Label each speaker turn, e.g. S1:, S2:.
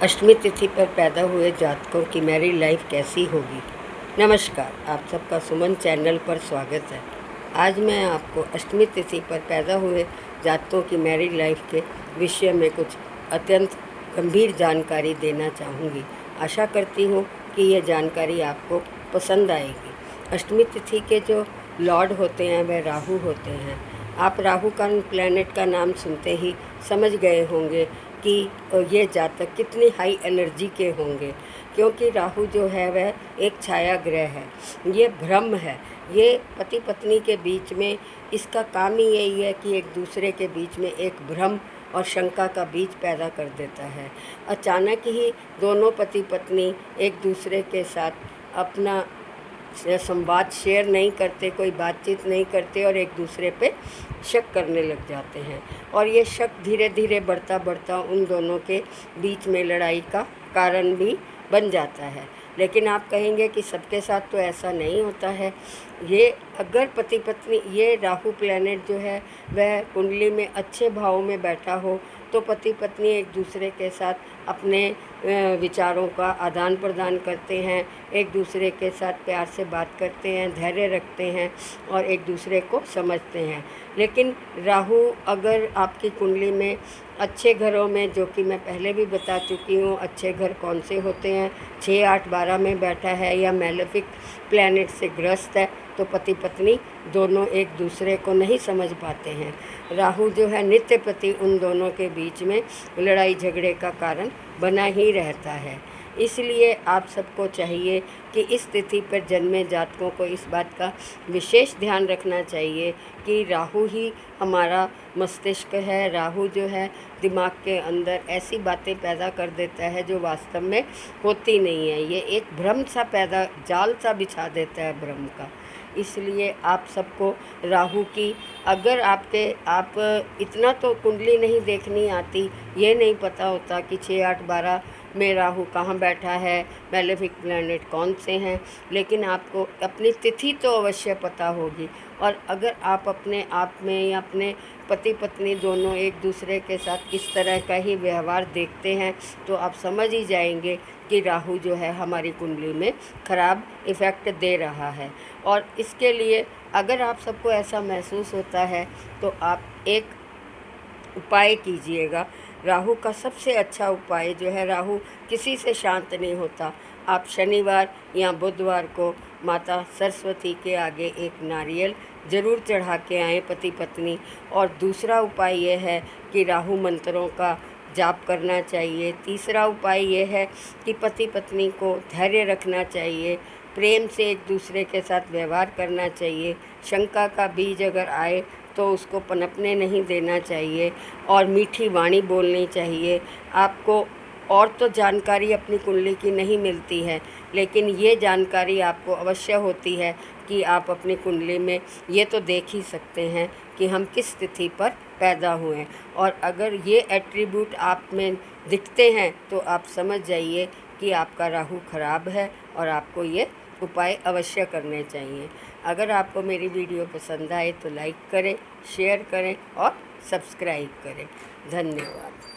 S1: अष्टमी तिथि पर पैदा हुए जातकों की मैरिड लाइफ कैसी होगी। नमस्कार, आप सबका सुमन चैनल पर स्वागत है। आज मैं आपको अष्टमी तिथि पर पैदा हुए जातकों की मैरिड लाइफ के विषय में कुछ अत्यंत गंभीर जानकारी देना चाहूँगी। आशा करती हूँ कि यह जानकारी आपको पसंद आएगी। अष्टमी तिथि के जो लॉर्ड होते हैं वह राहु होते हैं। आप राहु का प्लैनेट का नाम सुनते ही समझ गए होंगे कि ये जातक कितनी हाई एनर्जी के होंगे, क्योंकि राहु जो है वह एक छाया ग्रह है। ये भ्रम है। ये पति पत्नी के बीच में इसका काम ही यही है कि एक दूसरे के बीच में एक भ्रम और शंका का बीज पैदा कर देता है। अचानक ही दोनों पति पत्नी एक दूसरे के साथ अपना संवाद शेयर नहीं करते, कोई बातचीत नहीं करते और एक दूसरे पे शक करने लग जाते हैं। और ये शक धीरे धीरे बढ़ता बढ़ता उन दोनों के बीच में लड़ाई का कारण भी बन जाता है। लेकिन आप कहेंगे कि सबके साथ तो ऐसा नहीं होता है। ये अगर पति पत्नी, ये राहु प्लैनेट जो है वह कुंडली में अच्छे भाव में बैठा हो तो पति पत्नी एक दूसरे के साथ अपने विचारों का आदान प्रदान करते हैं, एक दूसरे के साथ प्यार से बात करते हैं, धैर्य रखते हैं और एक दूसरे को समझते हैं। लेकिन राहु अगर आपकी कुंडली में अच्छे घरों में, जो कि मैं पहले भी बता चुकी हूँ अच्छे घर कौन से होते हैं, 6, 8, 12 में बैठा है या मैलेफिक प्लैनेट से ग्रस्त है, तो पति पत्नी दोनों एक दूसरे को नहीं समझ पाते हैं। राहु जो है नित्य प्रति उन दोनों के बीच में लड़ाई झगड़े का कारण बना ही रहता है। इसलिए आप सबको चाहिए कि इस तिथि पर जन्मे जातकों को इस बात का विशेष ध्यान रखना चाहिए कि राहु ही हमारा मस्तिष्क है। राहु जो है दिमाग के अंदर ऐसी बातें पैदा कर देता है जो वास्तव में होती नहीं है। ये एक भ्रम सा जाल सा बिछा देता है भ्रम का। इसलिए आप सबको राहु की, अगर आप इतना तो कुंडली नहीं देखनी आती, ये नहीं पता होता कि 6, 8, 12 में राहु कहाँ बैठा है, मैलेफिक प्लैनेट कौन से हैं, लेकिन आपको अपनी तिथि तो अवश्य पता होगी। और अगर आप अपने आप में या अपने पति पत्नी दोनों एक दूसरे के साथ इस तरह का ही व्यवहार देखते हैं तो आप समझ ही जाएंगे कि राहु जो है हमारी कुंडली में ख़राब इफ़ेक्ट दे रहा है। और इसके लिए अगर आप सबको ऐसा महसूस होता है तो आप एक उपाय कीजिएगा। राहु का सबसे अच्छा उपाय जो है, राहु किसी से शांत नहीं होता। आप शनिवार या बुधवार को माता सरस्वती के आगे एक नारियल ज़रूर चढ़ा के आएँ पति पत्नी। और दूसरा उपाय यह है कि राहु मंत्रों का जाप करना चाहिए। तीसरा उपाय यह है कि पति पत्नी को धैर्य रखना चाहिए, प्रेम से एक दूसरे के साथ व्यवहार करना चाहिए। शंका का बीज अगर आए तो उसको पनपने नहीं देना चाहिए और मीठी वाणी बोलनी चाहिए। आपको और तो जानकारी अपनी कुंडली की नहीं मिलती है, लेकिन ये जानकारी आपको अवश्य होती है कि आप अपनी कुंडली में ये तो देख ही सकते हैं कि हम किस तिथि पर पैदा हुए हैं। और अगर ये एट्रीब्यूट आप में दिखते हैं तो आप समझ जाइए कि आपका राहु खराब है और आपको ये उपाय अवश्य करने चाहिए। अगर आपको मेरी वीडियो पसंद आए तो लाइक करें, शेयर करें और सब्सक्राइब करें। धन्यवाद।